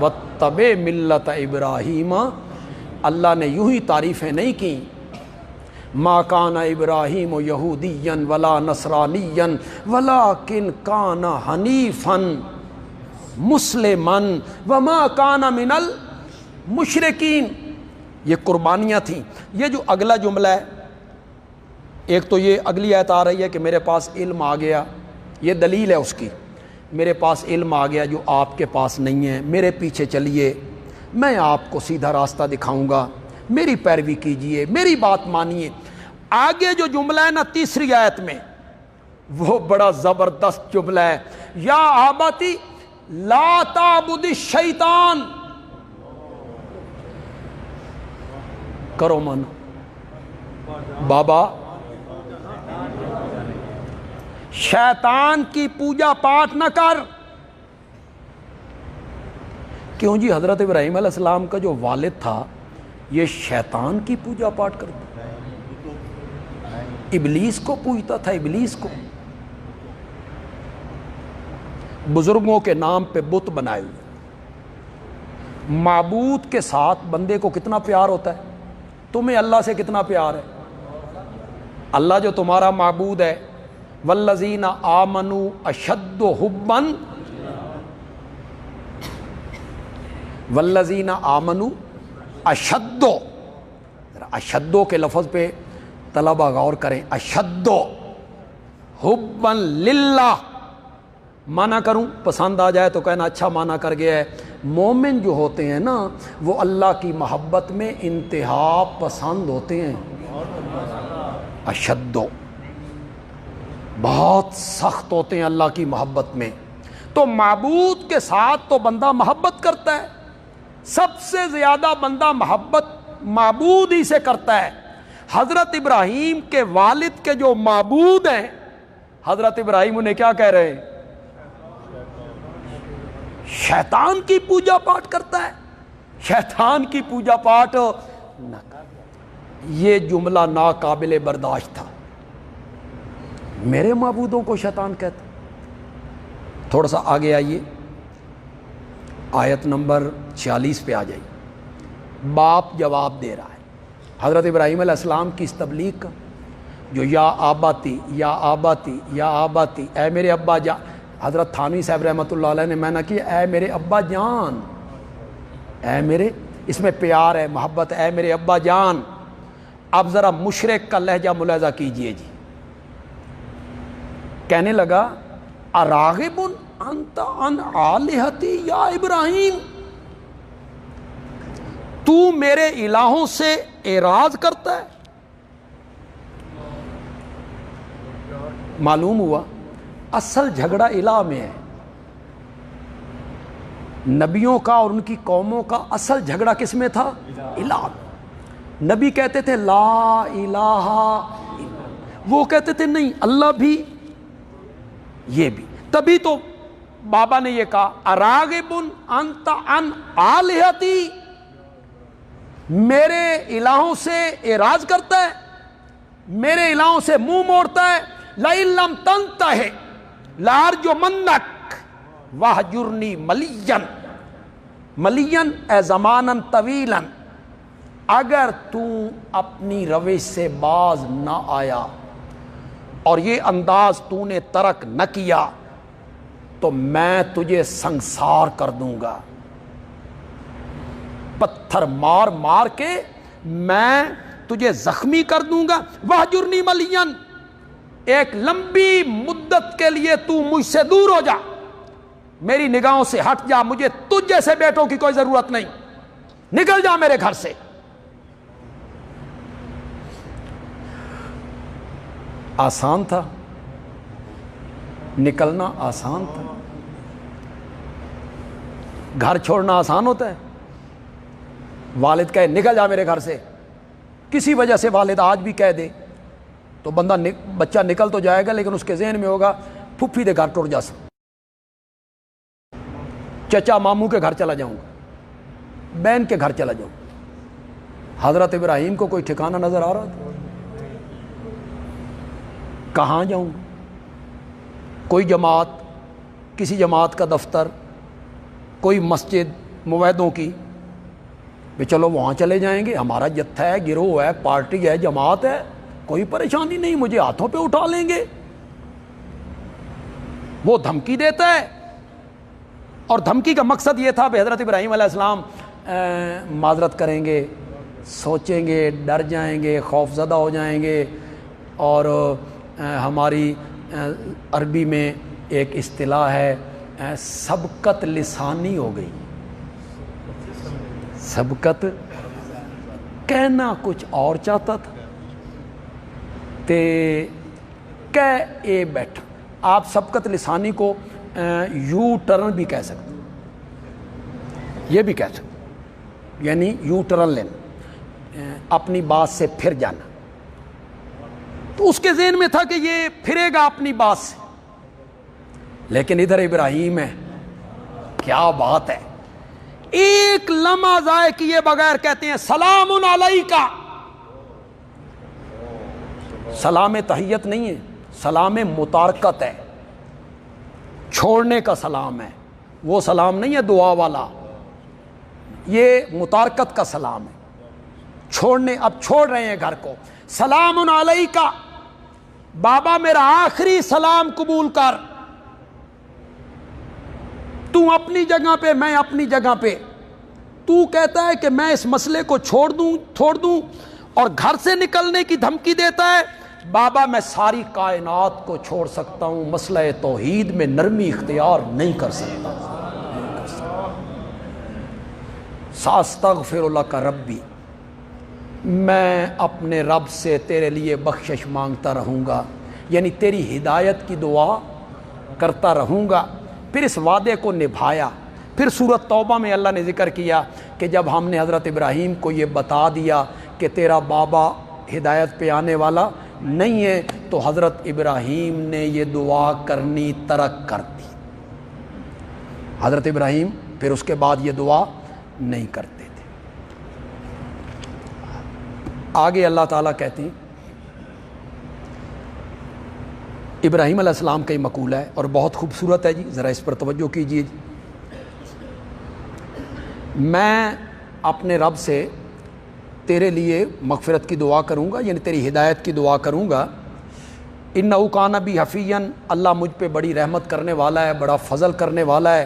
وَاتَّبِعْ مِلَّتَ إِبْرَاهِيمَ، اللہ نے یوں ہی تعریفیں نہیں کی، ما کان ابراہیم یہودیا ولا نصرانیا ولکن کان حنیفا مسلما وما کان من المشرکین۔ یہ قربانیاں تھیں۔ یہ جو اگلا جملہ ہے، ایک تو یہ اگلی آیت آ رہی ہے کہ میرے پاس علم آ گیا، یہ دلیل ہے اس کی، میرے پاس علم آ گیا جو آپ کے پاس نہیں ہے، میرے پیچھے چلیے، میں آپ کو سیدھا راستہ دکھاؤں گا، میری پیروی کیجئے، میری بات مانیے۔ آگے جو جملہ ہے نا تیسری آیت میں، وہ بڑا زبردست جملہ ہے، یا آباتی لا تعبد الشیطان، کرو من بابا شیطان کی پوجا پاٹ نہ کر۔ کیوں جی؟ حضرت ابراہیم علیہ السلام کا جو والد تھا یہ شیطان کی پوجا پاٹ کرتا، ابلیس کو پوجتا تھا، ابلیس کو، بزرگوں کے نام پہ بت بنائے ہوئے۔ معبود کے ساتھ بندے کو کتنا پیار ہوتا ہے؟ تمہیں اللہ سے کتنا پیار ہے؟ اللہ جو تمہارا معبود ہے، والذین آمنوا اشد حبا، والذین آمنوا اشدو، اشدو کے لفظ پہ طلبہ غور کریں، اشدو حبا للہ، معنی کروں پسند آ جائے تو کہنا اچھا معنی کر گیا ہے۔ مومن جو ہوتے ہیں نا وہ اللہ کی محبت میں انتہا پسند ہوتے ہیں، اشدو، بہت سخت ہوتے ہیں اللہ کی محبت میں۔ تو معبود کے ساتھ تو بندہ محبت کرتا ہے، سب سے زیادہ بندہ محبت معبود ہی سے کرتا ہے۔ حضرت ابراہیم کے والد کے جو معبود ہیں، حضرت ابراہیم انہیں کیا کہہ رہے ہیں؟ شیطان کی پوجا پاٹ کرتا ہے، شیطان کی پوجا پاٹ نہ کر۔ یہ جملہ ناقابل برداشت تھا، میرے معبودوں کو شیطان کہتا۔ تھوڑا سا آگے آئیے، آیت نمبر 46 پہ آ جائیے۔ باپ جواب دے رہا ہے حضرت ابراہیم علیہ السلام کی اس تبلیغ کا، جو یا آباتی یا آباتی یا آباتی، اے میرے ابا جان۔ حضرت تھانوی صاحب رحمۃ اللہ علیہ نے معنی کیا اے میرے ابا جان، اے میرے، اس میں پیار ہے، محبت، اے میرے ابا جان، اب ذرا مشرک کا لہجہ ملاحظہ کیجئے جی. کہنے لگا اراغب انت عن آلہتی یا ابراہیم، تو میرے الہوں سے اعراض کرتا ہے. معلوم ہوا اصل جھگڑا الہ میں ہے. نبیوں کا اور ان کی قوموں کا اصل جھگڑا کس میں تھا؟ الہ. نبی کہتے تھے لا الہ، وہ کہتے تھے نہیں اللہ بھی یہ بھی. تبھی تو بابا نے یہ کہا اراغب انت عن آلہتی، میرے الہوں سے اعراض کرتا ہے، میرے الہوں سے منہ موڑتا ہے. لئن لم تنتہ لارجمنک واہجرنی ملیا، ملیا اے زمانا طویلا، اگر تو اپنی روش سے باز نہ آیا اور یہ انداز تو نے ترک نہ کیا تو میں تجھے سنسار کر دوں گا. پتھر مار مار کے میں تجھے زخمی کر دوں گا. واہجرنی ملیا، ایک لمبی مدت کے لیے تو مجھ سے دور ہو جا، میری نگاہوں سے ہٹ جا، مجھے تجھ جیسے بیٹوں کی کوئی ضرورت نہیں، نکل جا میرے گھر سے. آسان تھا نکلنا، آسان تھا. گھر چھوڑنا آسان ہوتا ہے؟ والد کہے نکل جا میرے گھر سے، کسی وجہ سے والد آج بھی کہہ دے تو بچہ نکل تو جائے گا، لیکن اس کے ذہن میں ہوگا پھپھی دے گھر ٹر جا سا، چچا ماموں کے گھر چلا جاؤں گا، بہن کے گھر چلا جاؤں. حضرت ابراہیم کو کوئی ٹھکانہ نظر آ رہا تھا؟ کہاں جاؤں؟ کوئی جماعت، کسی جماعت کا دفتر، کوئی مسجد موحدوں کی، بھی چلو وہاں چلے جائیں گے، ہمارا جتھا ہے، گروہ ہے، پارٹی ہے، جماعت ہے، کوئی پریشانی نہیں، مجھے ہاتھوں پہ اٹھا لیں گے. وہ دھمکی دیتا ہے، اور دھمکی کا مقصد یہ تھا کہ حضرت ابراہیم علیہ السلام معذرت کریں گے، سوچیں گے، ڈر جائیں گے، خوف زدہ ہو جائیں گے. اور ہماری عربی میں ایک اصطلاح ہے سبقت لسانی ہو گئی. سبقت، کہنا کچھ اور چاہتا تھا تے کہہ اے بیٹھ. آپ سبقت لسانی کو یو ٹرن بھی کہہ سکتے، یہ بھی کہہ سکتے، یعنی یو ٹرن لینا، اپنی بات سے پھر جانا. تو اس کے ذہن میں تھا کہ یہ پھرے گا اپنی بات سے، لیکن ادھر ابراہیم ہے، کیا بات ہے، ایک لمحہ ضائع کیے بغیر کہتے ہیں سلام علیکہ. سلام تحیت نہیں ہے، سلام متارکت ہے، چھوڑنے کا سلام ہے. وہ سلام نہیں ہے دعا والا، یہ متارکت کا سلام ہے، چھوڑنے. اب چھوڑ رہے ہیں گھر کو. سلام علیکہ، بابا میرا آخری سلام قبول کر، تو اپنی جگہ پہ، میں اپنی جگہ پہ. تو کہتا ہے کہ میں اس مسئلے کو چھوڑ دوں اور گھر سے نکلنے کی دھمکی دیتا ہے. بابا میں ساری کائنات کو چھوڑ سکتا ہوں، مسئلہ توحید میں نرمی اختیار نہیں کر سکتا. ساستغفر لک ربی، میں اپنے رب سے تیرے لیے بخشش مانگتا رہوں گا، یعنی تیری ہدایت کی دعا کرتا رہوں گا. پھر اس وعدے کو نبھایا. پھر سورۃ توبہ میں اللہ نے ذکر کیا کہ جب ہم نے حضرت ابراہیم کو یہ بتا دیا کہ تیرا بابا ہدایت پہ آنے والا نہیں ہے، تو حضرت ابراہیم نے یہ دعا کرنی ترک کر دی. حضرت ابراہیم پھر اس کے بعد یہ دعا نہیں کرتے تھے. آگے اللہ تعالیٰ کہتے ہیں، ابراہیم علیہ السلام کا یہ مقولہ ہے اور بہت خوبصورت ہے جی، ذرا اس پر توجہ کیجیے. میں اپنے رب سے تیرے لیے مغفرت کی دعا کروں گا، یعنی تیری ہدایت کی دعا کروں گا. انہ کان بی حفیًا، اللہ مجھ پہ بڑی رحمت کرنے والا ہے، بڑا فضل کرنے والا ہے.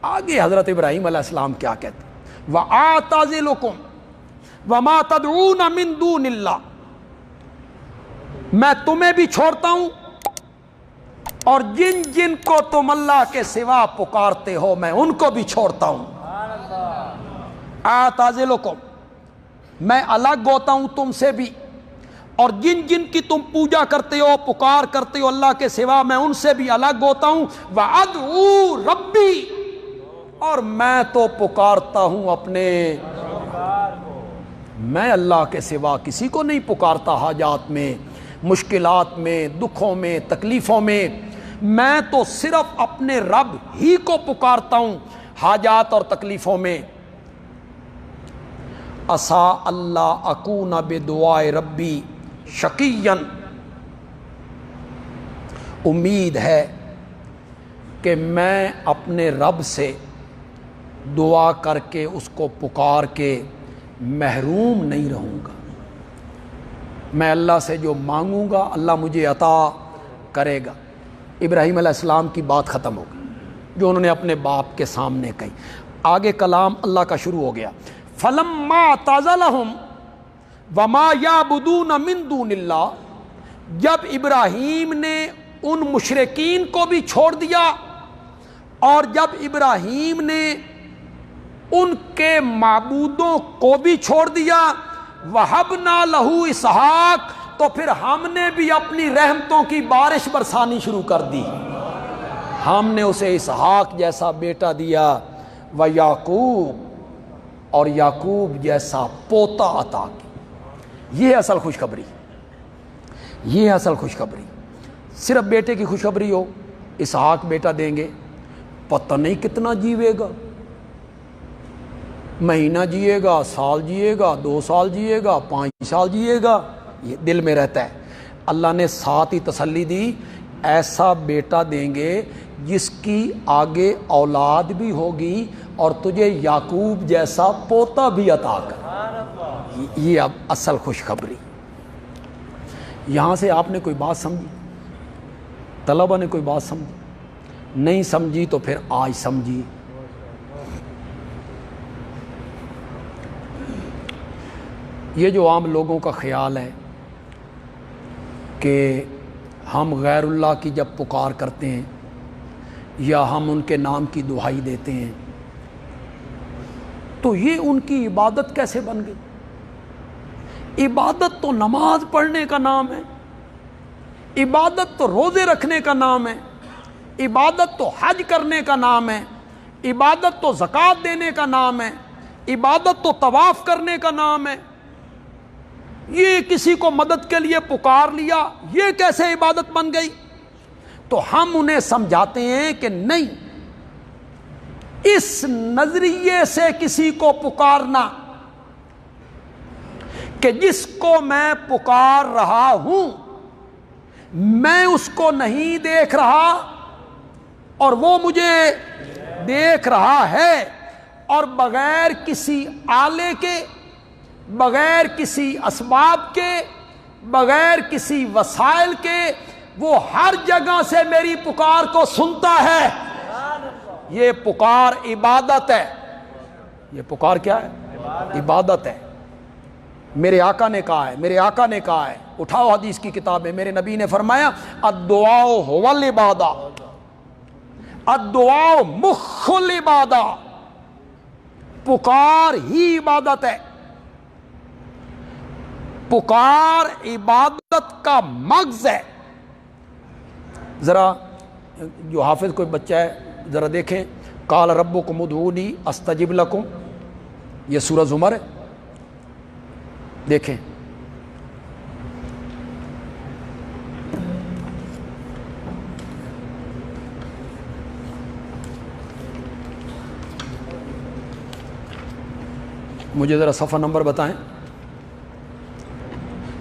آگے حضرت ابراہیم علیہ السلام کیا کہتے ہیں، وَآتَزِلُکُم، وما تدعون من دون اللہ، میں تمہیں بھی چھوڑتا ہوں اور جن جن کو تم اللہ کے سوا پکارتے ہو میں ان کو بھی چھوڑتا ہوں۔ اعتزلکم، میں الگ ہوتا ہوں تم سے بھی، اور جن جن کی تم پوجا کرتے ہو پکار کرتے ہو اللہ کے سوا میں ان سے بھی الگ ہوتا ہوں۔ وَأَدْعُو ربی، اور میں تو پکارتا ہوں اپنے، میں اللہ کے سوا کسی کو نہیں پکارتا حاجات میں، مشکلات میں، دکھوں میں، تکلیفوں میں، میں تو صرف اپنے رب ہی کو پکارتا ہوں حاجات اور تکلیفوں میں۔ عسیٰ اللہ اکون بدعائے ربی شقیًا، امید ہے کہ میں اپنے رب سے دعا کر کے اس کو پکار کے محروم نہیں رہوں گا، میں اللہ سے جو مانگوں گا اللہ مجھے عطا کرے گا۔ ابراہیم علیہ السلام کی بات ختم ہو گئی جو انہوں نے اپنے باپ کے سامنے کہی، آگے کلام اللہ کا شروع ہو گیا۔ فَلَمَّا اعْتَزَلَهُمْ وَمَا يَعْبُدُونَ مِن دُونِ اللَّهِ، جب ابراہیم نے ان مشرکین کو بھی چھوڑ دیا اور جب ابراہیم نے ان کے معبودوں کو بھی چھوڑ دیا، وَهَبْنَا لَهُ إِسْحَاقَ، تو پھر ہم نے بھی اپنی رحمتوں کی بارش برسانی شروع کر دی، ہم نے اسے اسحاق جیسا بیٹا دیا، وَيَعْقُوب، اور یعقوب جیسا پوتا عطا کی۔ یہ اصل خوشخبری، یہ اصل خوشخبری، صرف بیٹے کی خوشخبری ہو، اسحاق بیٹا دیں گے، پتہ نہیں کتنا جیوے گا، مہینہ جیے گا، سال جیے گا، 2 سال جیے گا، 5 سال جیے گا، یہ دل میں رہتا ہے۔ اللہ نے ساتھ ہی تسلی دی، ایسا بیٹا دیں گے جس کی آگے اولاد بھی ہوگی اور تجھے یعقوب جیسا پوتا بھی عطا کر۔ یہ اب اصل خوشخبری۔ یہاں سے آپ نے کوئی بات سمجھی؟ طلبہ نے کوئی بات سمجھی؟ نہیں سمجھی تو پھر آج سمجھی۔ یہ جو عام لوگوں کا خیال ہے کہ ہم غیر اللہ کی جب پکار کرتے ہیں یا ہم ان کے نام کی دعائی دیتے ہیں تو یہ ان کی عبادت کیسے بن گئی؟ عبادت تو نماز پڑھنے کا نام ہے، عبادت تو روزے رکھنے کا نام ہے، عبادت تو حج کرنے کا نام ہے، عبادت تو زکوٰۃ دینے کا نام ہے، عبادت تو طواف کرنے کا نام ہے، یہ کسی کو مدد کے لیے پکار لیا، یہ کیسے عبادت بن گئی؟ تو ہم انہیں سمجھاتے ہیں کہ نہیں، اس نظریے سے کسی کو پکارنا کہ جس کو میں پکار رہا ہوں میں اس کو نہیں دیکھ رہا اور وہ مجھے دیکھ رہا ہے، اور بغیر کسی آلے کے، بغیر کسی اسباب کے، بغیر کسی وسائل کے وہ ہر جگہ سے میری پکار کو سنتا ہے۔ یہ پکار عبادت ہے، یہ پکار کیا ہے؟ عبادت ہے۔ میرے آقا نے کہا ہے، میرے آقا نے کہا ہے، اٹھاؤ حدیث کی کتاب میں، میرے نبی نے فرمایا الدعاء هو العبادہ، الدعاء مخ العبادہ، پکار ہی عبادت ہے، پکار عبادت کا مغز ہے۔ ذرا جو حافظ کوئی بچہ ہے ذرا دیکھیں، قال ربکم ادعونی استجب لکم، یہ سورہ زمر ہے، دیکھیں مجھے ذرا صفحہ نمبر بتائیں۔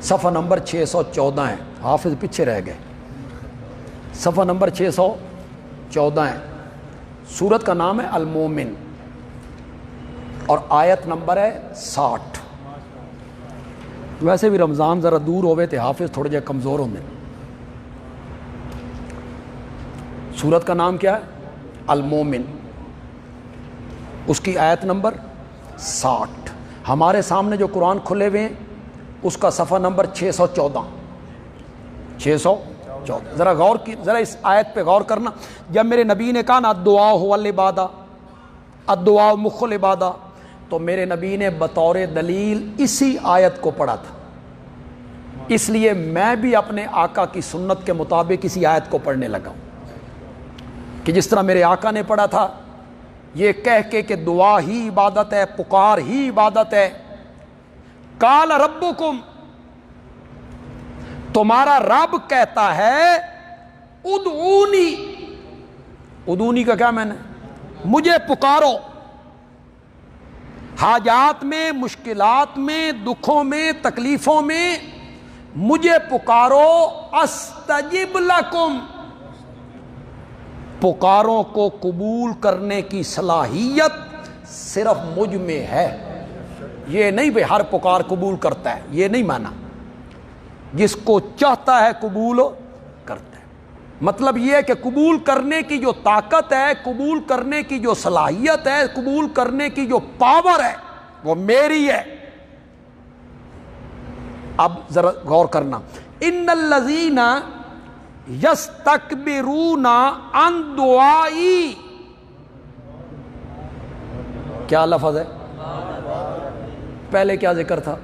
صفحہ نمبر 614 ہے، حافظ پیچھے رہ گئے، صفحہ نمبر 614 ہے، سورت کا نام ہے المومن اور آیت نمبر ہے 60۔ ویسے بھی رمضان ذرا دور ہوئے تھے، حافظ تھوڑے جے کمزور ہوندے۔ سورت کا نام کیا ہے؟ المومن، اس کی آیت نمبر 60۔ ہمارے سامنے جو قرآن کھلے ہوئے ہیں اس کا صفحہ نمبر 614 ذرا غور کی، ذرا اس آیت پہ غور کرنا. جب میرے نبی نے کہا نا الدعاء هو العبادہ، الدعاء مخ العبادہ، تو میرے نبی نے بطور دلیل اسی آیت کو پڑھا تھا. اس لیے میں بھی اپنے آقا کی سنت کے مطابق اسی آیت کو پڑھنے لگا ہوں کہ جس طرح میرے آقا نے پڑھا تھا، یہ کہہ کے کہ دعا ہی عبادت ہے، پکار ہی عبادت ہے. قال ربکم، تمہارا رب کہتا ہے ادعونی، ادعونی کا کیا میں نے، مجھے پکارو، حاجات میں، مشکلات میں، دکھوں میں، تکلیفوں میں مجھے پکارو. استجب لکم، پکاروں کو قبول کرنے کی صلاحیت صرف مجھ میں ہے. یہ نہیں بھئی ہر پکار قبول کرتا ہے، یہ نہیں مانا. جس کو چاہتا ہے قبول کرتا ہے. مطلب یہ ہے کہ قبول کرنے کی جو طاقت ہے، قبول کرنے کی جو صلاحیت ہے، قبول کرنے کی جو پاور ہے وہ میری ہے. اب ذرا غور کرنا، ان الذین یستکبرون عن دعائی، کیا لفظ ہے؟ پہلے کیا ذکر تھا؟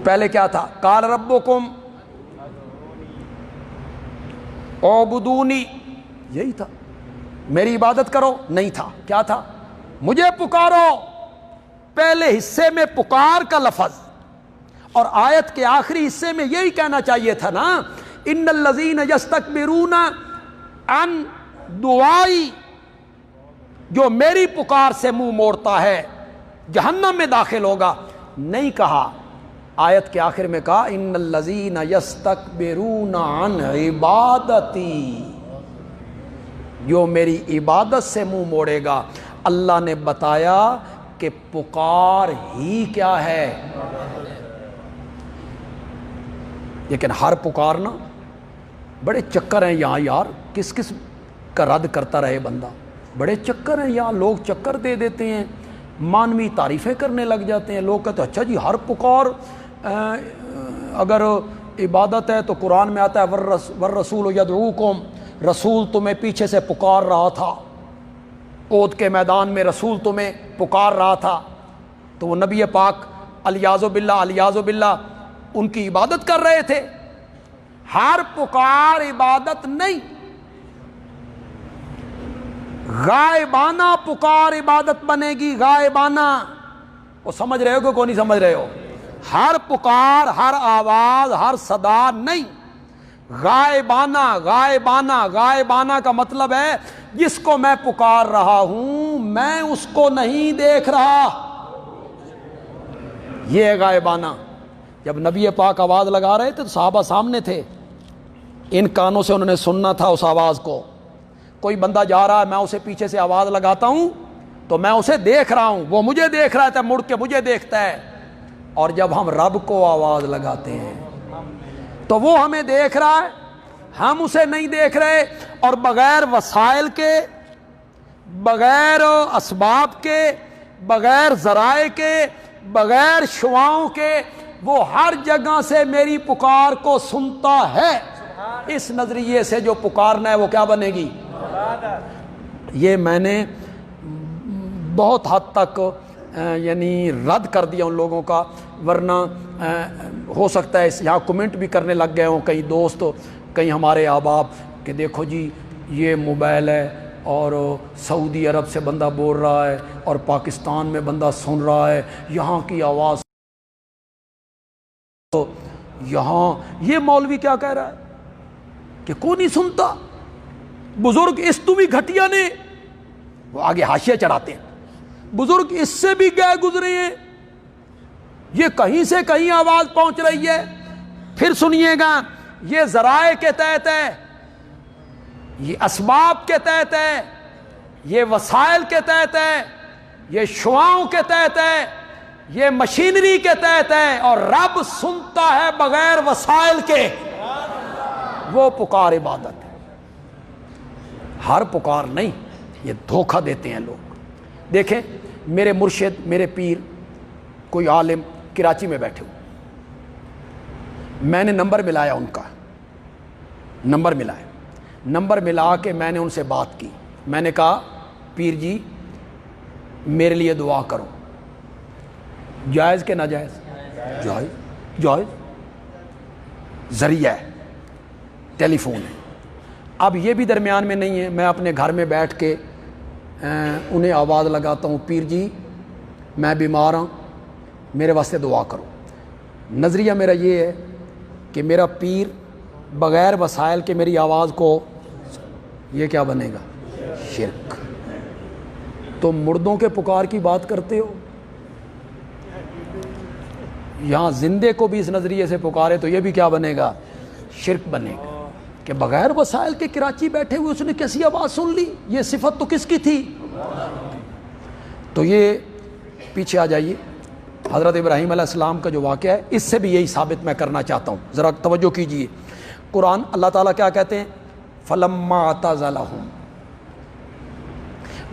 پہلے کیا تھا؟ قال ربکم اعبدونی، یہی تھا، میری عبادت کرو. نہیں تھا، کیا تھا؟ مجھے پکارو. پہلے حصے میں پکار کا لفظ، اور آیت کے آخری حصے میں یہی کہنا چاہیے تھا نا، ان الذین یستکبرون عن دعائی، جو میری پکار سے منہ موڑتا ہے جہنم میں داخل ہوگا. نہیں کہا، آیت کے آخر میں کہا ان الذین یستکبرون عن عبادتی، جو میری عبادت سے منہ موڑے گا. اللہ نے بتایا کہ پکار ہی کیا ہے. لیکن ہر پکارنا، بڑے چکر ہیں یہاں یار، کس کس کا رد کرتا رہے بندہ. بڑے چکر ہیں یہاں، لوگ چکر دے دیتے ہیں، مانوی تعریفیں کرنے لگ جاتے ہیں. لوگ کہتے ہیں اچھا جی ہر پکار اگر عبادت ہے تو قرآن میں آتا ہے والرسول یدعوکم، رسول تمہیں پیچھے سے پکار رہا تھا، اود کے میدان میں رسول تمہیں پکار رہا تھا. تو وہ نبی پاک الیاذ باللہ ان کی عبادت کر رہے تھے. ہر پکار عبادت نہیں، غائبانہ پکار عبادت بنے گی. غائبانہ، وہ سمجھ رہے ہو کہ نہیں سمجھ رہے ہو؟ ہر پکار، ہر آواز، ہر صدا نہیں، غائبانہ. غائبانہ کا مطلب ہے جس کو میں پکار رہا ہوں میں اس کو نہیں دیکھ رہا، یہ ہے غائبانہ. جب نبی پاک آواز لگا رہے تھے تو صحابہ سامنے تھے، ان کانوں سے انہوں نے سننا تھا اس آواز کو. کوئی بندہ جا رہا ہے، میں اسے پیچھے سے آواز لگاتا ہوں تو میں اسے دیکھ رہا ہوں، وہ مجھے دیکھ رہا ہے، مڑ کے مجھے دیکھتا ہے. اور جب ہم رب کو آواز لگاتے ہیں تو وہ ہمیں دیکھ رہا ہے، ہم اسے نہیں دیکھ رہے. اور بغیر وسائل کے، بغیر اسباب کے، بغیر ذرائع کے، بغیر شعاؤں کے وہ ہر جگہ سے میری پکار کو سنتا ہے. اس نظریے سے جو پکارنا ہے وہ کیا بنے گی؟ یہ میں نے بہت حد تک یعنی رد کر دیا ان لوگوں کا، ورنہ ہو سکتا ہے یہاں کمنٹ بھی کرنے لگ گئے ہوں کئی دوست، کئی ہمارے احباب کہ دیکھو جی یہ موبائل ہے اور سعودی عرب سے بندہ بول رہا ہے اور پاکستان میں بندہ سن رہا ہے، یہاں کی آواز، تو یہاں یہ مولوی کیا کہہ رہا ہے کہ کوئی نہیں سنتا. بزرگ اس تو بھی گھٹیا نے، وہ آگے حاشیہ چڑھاتے ہیں، بزرگ اس سے بھی گئے گزرے ہیں، یہ کہیں سے کہیں آواز پہنچ رہی ہے. پھر سنیے گا، یہ ذرائع کے تحت ہے، یہ اسباب کے تحت ہے، یہ وسائل کے تحت ہے، یہ شعاؤں کے تحت ہے، یہ مشینری کے تحت ہے. اور رب سنتا ہے بغیر وسائل کے، وہ پکار عبادت ہے. ہر پکار نہیں، یہ دھوکہ دیتے ہیں لوگ. دیکھیں میرے مرشد میرے پیر کوئی عالم کراچی میں بیٹھے ہو، میں نے نمبر ملایا ان کا، نمبر ملا کے میں نے ان سے بات کی، میں نے کہا پیر جی میرے لیے دعا کرو، جائز کہ ناجائز؟ جائز، ذریعہ ہے، ٹیلی فون ہے۔ اب یہ بھی درمیان میں نہیں ہے، میں اپنے گھر میں بیٹھ کے انہیں آواز لگاتا ہوں، پیر جی میں بیمار ہوں میرے واسطے دعا کرو۔ نظریہ میرا یہ ہے کہ میرا پیر بغیر وسائل کے میری آواز کو، یہ کیا بنے گا؟ شرک۔ تو مردوں کے پکار کی بات کرتے ہو، یہاں زندے کو بھی اس نظریے سے پکارے تو یہ بھی کیا بنے گا؟ شرک بنے گا، کہ بغیر وسائل کے کراچی بیٹھے ہوئے اس نے کیسی آواز سن لی؟ یہ صفت تو کس کی تھی؟ تو یہ پیچھے آ جائیے، حضرت ابراہیم علیہ السلام کا جو واقعہ ہے اس سے بھی یہی ثابت میں کرنا چاہتا ہوں، ذرا توجہ کیجئے۔ قرآن اللہ تعالیٰ کیا کہتے ہیں؟ فَلَمَّا اعْتَزَلَهُمْ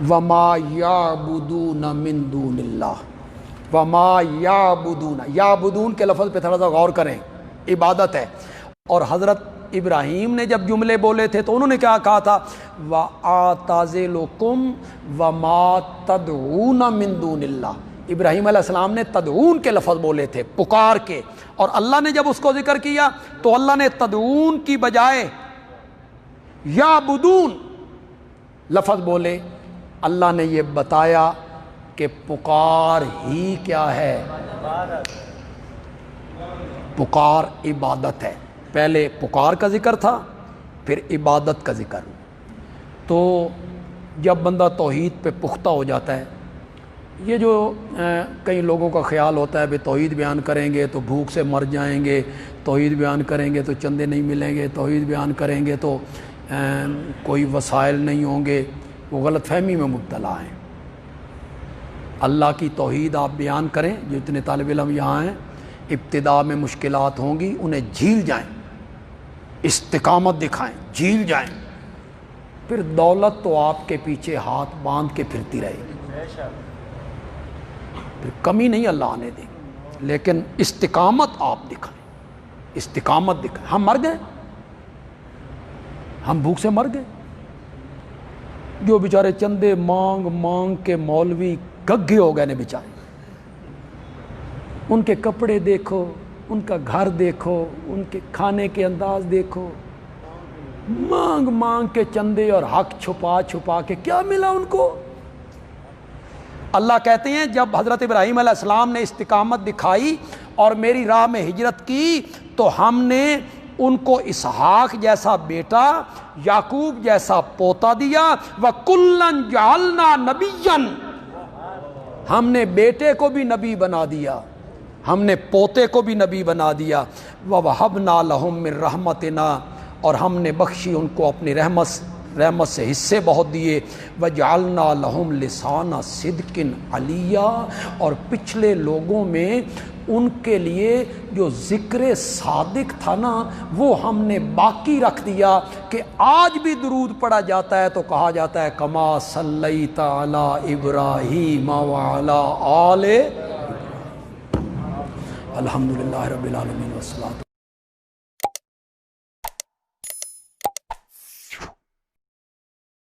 وَمَا يَعْبُدُونَ مِن دُونِ اللَّهِ وَمَا يَعْبُدُونَ، یعبدون کے لفظ پہ تھوڑا سا غور کریں، عبادت ہے۔ اور حضرت ابراہیم نے جب جملے بولے تھے تو انہوں نے کیا کہا تھا؟ وَآتَزِلُكُمْ وَمَا تَدْعُونَ مِن دُونِ اللَّهِ، ابراہیم علیہ السلام نے تدعون کے لفظ بولے تھے، پکار کے، اور اللہ نے جب اس کو ذکر کیا تو اللہ نے تدعون کی بجائے یعبدون لفظ بولے۔ اللہ نے یہ بتایا کہ پکار ہی کیا ہے؟ پکار عبادت ہے۔ پہلے پکار کا ذکر تھا، پھر عبادت کا ذکر۔ تو جب بندہ توحید پہ پختہ ہو جاتا ہے، یہ جو کئی لوگوں کا خیال ہوتا ہے بھی توحید بیان کریں گے تو بھوک سے مر جائیں گے، توحید بیان کریں گے تو چندے نہیں ملیں گے، توحید بیان کریں گے تو کوئی وسائل نہیں ہوں گے، وہ غلط فہمی میں مبتلا ہیں۔ اللہ کی توحید آپ بیان کریں، جو اتنے طالب علم یہاں ہیں، ابتدا میں مشکلات ہوں گی، انہیں جھیل جائیں، استقامت دکھائیں، جھیل جائیں، پھر دولت تو آپ کے پیچھے ہاتھ باندھ کے پھرتی رہے گی، پھر کمی نہیں اللہ آنے دے گی، لیکن استقامت آپ دکھائیں، استقامت دکھائیں۔ ہم مر گئے، ہم بھوک سے مر گئے، جو بیچارے چندے مانگ مانگ کے مولوی گگے ہو گئے نے بیچارے، ان کے کپڑے دیکھو، ان کا گھر دیکھو، ان کے کھانے کے انداز دیکھو، مانگ مانگ کے چندے اور حق چھپا چھپا کے کیا ملا ان کو؟ اللہ کہتے ہیں جب حضرت ابراہیم علیہ السلام نے استقامت دکھائی اور میری راہ میں ہجرت کی تو ہم نے ان کو اسحاق جیسا بیٹا، یعقوب جیسا پوتا دیا، وَكُلًّا جَعَلْنَا نَبِيًّا، ہم نے بیٹے کو بھی نبی بنا دیا، ہم نے پوتے کو بھی نبی بنا دیا، وَوَهَبْنَا لَهُم مِّن رَحْمَتِنَا، اور ہم نے بخشی ان کو اپنی رحمت سے حصے بہت دیے، وَجَعَلْنَا لَهُمْ لِسَانَ صِدْقٍ عَلِيًّا، اور پچھلے لوگوں میں ان کے لیے جو ذکر صادق تھا نا وہ ہم نے باقی رکھ دیا، کہ آج بھی درود پڑھا جاتا ہے تو کہا جاتا ہے کما صلیت علی ابراہیم وعلی آل، الحمدللہ رب العالمین والصلاۃ